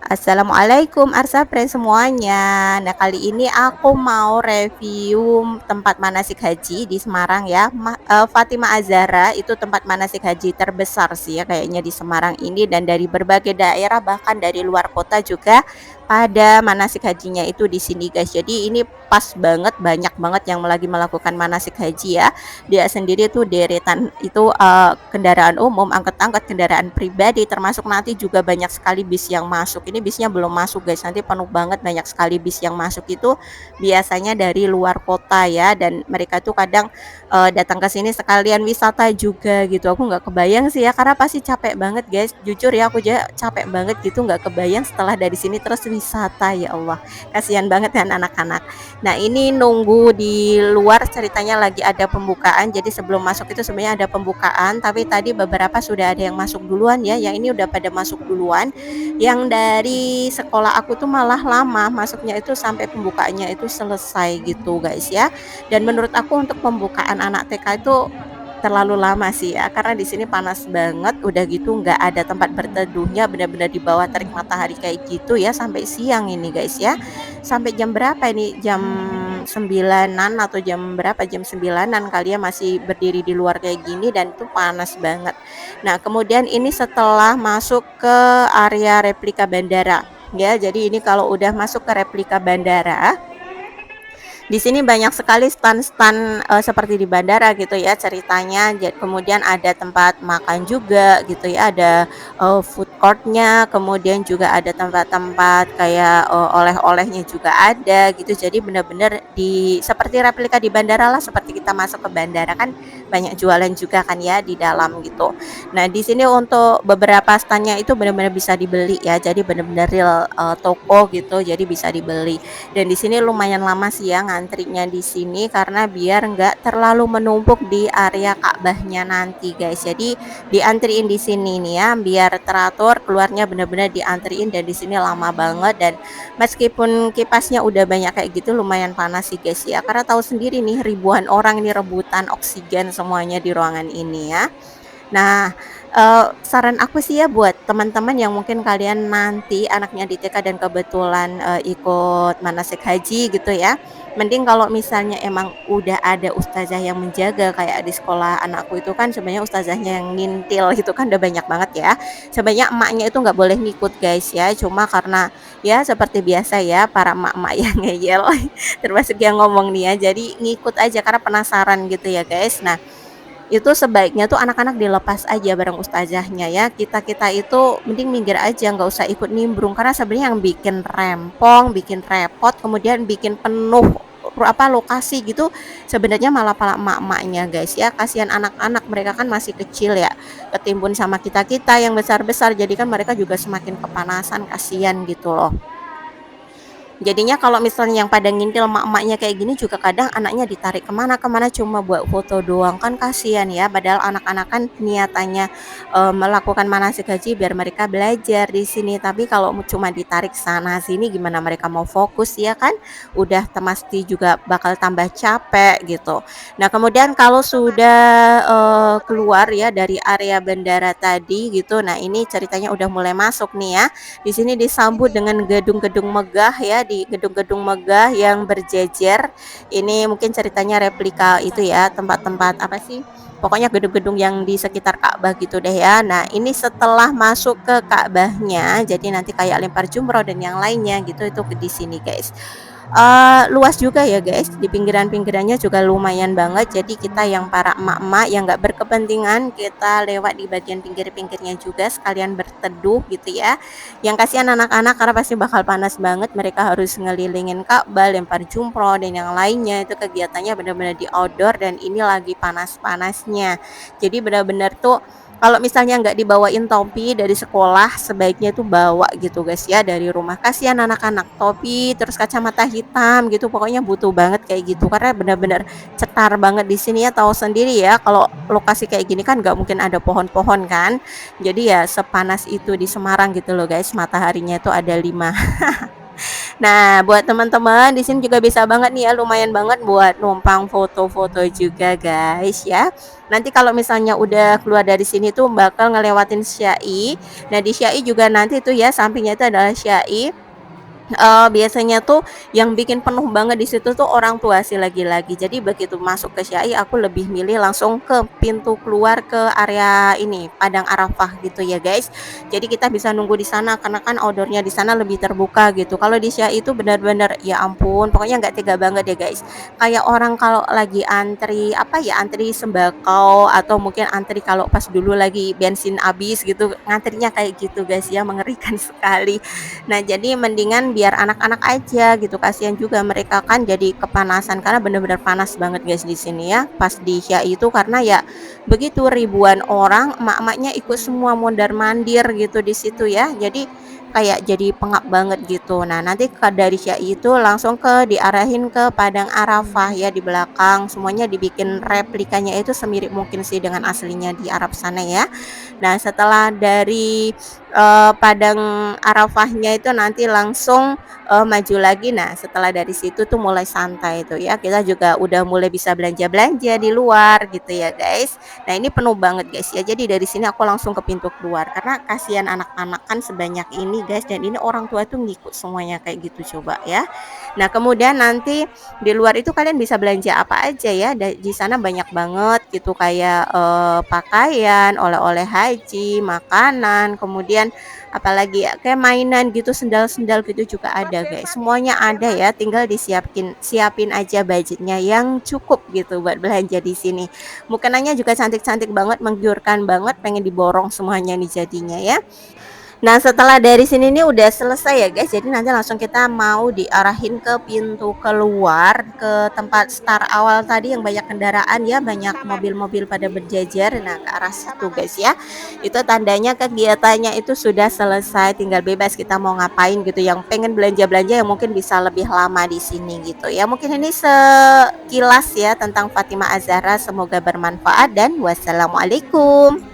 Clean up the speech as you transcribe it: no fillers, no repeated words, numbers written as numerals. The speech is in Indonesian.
Assalamualaikum Arsapren semuanya. Nah, kali ini aku mau review tempat manasik haji di Semarang ya. Fatima Azhara itu tempat manasik haji terbesar sih ya kayaknya di Semarang ini, dan dari berbagai daerah bahkan dari luar kota juga pada manasik hajinya itu di sini guys. Jadi ini pas banget, banyak banget yang lagi melakukan manasik haji ya. Dia sendiri tuh deretan itu kendaraan umum, angkut-angkut kendaraan pribadi, termasuk nanti juga banyak sekali bis yang masuk. Ini bisnya belum masuk guys, nanti penuh banget, banyak sekali bis yang masuk itu biasanya dari luar kota ya, dan mereka tuh kadang datang ke sini sekalian wisata juga gitu. Aku nggak kebayang sih ya, karena pasti capek banget guys. Jujur ya, aku aja capek banget gitu, nggak kebayang setelah dari sini terus wisata, ya Allah. Kasihan banget kan anak-anak. Nah, ini nunggu di luar, ceritanya lagi ada pembukaan. Jadi sebelum masuk itu sebenarnya ada pembukaan, tapi tadi beberapa sudah ada yang masuk duluan ya. Yang ini udah pada masuk duluan. Yang dari sekolah aku tuh malah lama masuknya, itu sampai pembukaannya itu selesai gitu guys ya. Dan menurut aku untuk pembukaan anak TK itu terlalu lama sih ya, karena di sini panas banget, udah gitu nggak ada tempat berteduhnya, benar-benar di bawah terik matahari kayak gitu ya, sampai siang ini guys ya. Sampai jam berapa ini? Jam 9-an atau jam berapa? Jam 9-an kali ya, masih berdiri di luar kayak gini dan itu panas banget. Nah, kemudian ini setelah masuk ke area replika bandara ya. Jadi ini kalau udah masuk ke replika bandara, di sini banyak sekali stan-stan seperti di bandara gitu ya ceritanya. Kemudian ada tempat makan juga gitu ya, ada food courtnya, kemudian juga ada tempat-tempat kayak oleh-olehnya juga ada gitu. Jadi benar-benar di seperti replika di bandara lah, seperti kita masuk ke bandara kan banyak jualan juga kan ya di dalam gitu. Nah, di sini untuk beberapa standnya itu benar-benar bisa dibeli ya. Jadi benar-benar real toko gitu, jadi bisa dibeli. Dan di sini lumayan lama sih ya ngantrinya di sini, karena biar nggak terlalu menumpuk di area Ka'bahnya nanti guys. Jadi diantriin di sini nih ya, biar teratur, keluarnya bener-bener diantriin, dan di sini lama banget. Dan meskipun kipasnya udah banyak kayak gitu, lumayan panas sih guys ya, karena tahu sendiri nih ribuan orang ini rebutan oksigen semuanya di ruangan ini ya. Nah, saran aku sih ya buat teman-teman yang mungkin kalian nanti anaknya di TK dan kebetulan, ikut manasik haji gitu ya, mending kalau misalnya emang udah ada ustazah yang menjaga, kayak di sekolah anakku itu kan sebenarnya ustazahnya yang ngintil gitu kan udah banyak banget ya. Sebenarnya emaknya itu nggak boleh ngikut guys ya, cuma karena ya seperti biasa ya para emak-emak yang ngeyel termasuk yang ngomong nih ya, jadi ngikut aja karena penasaran gitu ya guys. Nah, itu sebaiknya tuh anak-anak dilepas aja bareng ustazahnya ya. Kita-kita itu mending minggir aja, nggak usah ikut nimbrung, karena sebenarnya yang bikin rempong, bikin repot, kemudian bikin penuh lokasi gitu, sebenarnya malah para emak-emaknya guys ya. Kasihan anak-anak, mereka kan masih kecil ya, ketimbun sama kita-kita yang besar-besar, jadi kan mereka juga semakin kepanasan, kasihan gitu loh. Jadinya kalau misalnya yang pada ngintil emak-emaknya kayak gini juga, kadang anaknya ditarik kemana-kemana cuma buat foto doang, kan kasihan ya. Padahal anak-anak kan niatannya melakukan manasik haji biar mereka belajar di sini. Tapi kalau cuma ditarik sana sini, gimana mereka mau fokus ya kan? Udah pasti juga bakal tambah capek gitu. Nah, kemudian kalau sudah keluar ya dari area bandara tadi gitu, nah ini ceritanya udah mulai masuk nih ya. Di sini disambut dengan gedung-gedung megah ya, di gedung-gedung megah yang berjejer. Ini mungkin ceritanya replika itu ya, tempat-tempat apa sih? Pokoknya gedung-gedung yang di sekitar Ka'bah gitu deh ya. Nah, ini setelah masuk ke Ka'bahnya, jadi nanti kayak lempar jumroh dan yang lainnya gitu, itu di sini guys. Luas juga ya guys, di pinggiran-pinggirannya juga lumayan banget. Jadi kita yang para emak-emak yang nggak berkepentingan, kita lewat di bagian pinggir-pinggirnya juga sekalian berteduh gitu ya. Yang kasihan anak-anak karena pasti bakal panas banget, mereka harus ngelilingin Ka'bah, lempar jumroh dan yang lainnya. Itu kegiatannya benar-benar di outdoor, dan ini lagi panas-panasnya. Jadi benar-benar tuh kalau misalnya nggak dibawain topi dari sekolah, sebaiknya tuh bawa gitu guys ya dari rumah. Kasihan anak-anak, topi terus kacamata hitam gitu, pokoknya butuh banget kayak gitu, karena benar-benar cetar banget di sini ya. Tahu sendiri ya kalau lokasi kayak gini kan nggak mungkin ada pohon-pohon kan. Jadi ya sepanas itu di Semarang gitu loh guys, mataharinya itu ada 5. Nah, buat teman-teman di sini juga bisa banget nih ya, lumayan banget buat numpang foto-foto juga guys ya. Nanti kalau misalnya udah keluar dari sini tuh bakal ngelewatin Syai. Nah, di Syai juga nanti tuh ya sampingnya itu adalah Syai. Biasanya tuh yang bikin penuh banget di situ tuh orang tua sih lagi-lagi. Jadi begitu masuk ke Syai aku lebih milih langsung ke pintu keluar ke area ini, Padang Arafah gitu ya, guys. Jadi kita bisa nunggu di sana karena kan outdoor-nya di sana lebih terbuka gitu. Kalau di Syai itu benar-benar ya ampun, pokoknya nggak tega banget ya, guys. Kayak orang kalau lagi antri apa ya, antri sembako atau mungkin antri kalau pas dulu lagi bensin habis gitu, ngantrinya kayak gitu, guys ya, mengerikan sekali. Nah, jadi mendingan biar anak-anak aja gitu, kasihan juga mereka kan jadi kepanasan karena bener-bener panas banget guys di sini ya, pas di Syai itu karena ya begitu ribuan orang, emak-emaknya ikut semua mondar-mandir gitu di situ ya. Jadi kayak jadi pengap banget gitu. Nah, nanti dari Syai itu langsung diarahin ke Padang Arafah ya di belakang. Semuanya dibikin replikanya itu semirip mungkin sih dengan aslinya di Arab sana ya. Nah, setelah dari, Padang Arafahnya itu nanti langsung, maju lagi. Nah, setelah dari situ tuh mulai santai tuh ya, kita juga udah mulai bisa belanja-belanja di luar gitu ya, guys. Nah, ini penuh banget, guys, ya. Jadi dari sini aku langsung ke pintu keluar, karena kasihan anak-anak kan sebanyak ini, guys, dan ini orang tua tuh ngikut semuanya kayak gitu coba ya. Nah, kemudian nanti di luar itu kalian bisa belanja apa aja ya, di sana banyak banget gitu kayak, pakaian, oleh-oleh haji, makanan, kemudian apalagi ya, kayak mainan gitu, sendal-sendal gitu juga ada, guys. Semuanya ada ya, tinggal siapin aja budgetnya yang cukup gitu buat belanja di sini. Mukenanya juga cantik-cantik banget, menggiurkan banget, pengen diborong semuanya nih jadinya ya. Nah, setelah dari sini nih udah selesai ya, guys. Jadi nanti langsung kita mau diarahin ke pintu keluar, ke tempat start awal tadi yang banyak kendaraan ya, banyak mobil-mobil pada berjejer. Nah, ke arah situ, guys ya. Itu tandanya kegiatannya itu sudah selesai, tinggal bebas kita mau ngapain gitu. Yang pengen belanja-belanja yang mungkin bisa lebih lama di sini gitu ya. Mungkin ini sekilas ya tentang Fatimah Az-Zahra, semoga bermanfaat dan wassalamualaikum.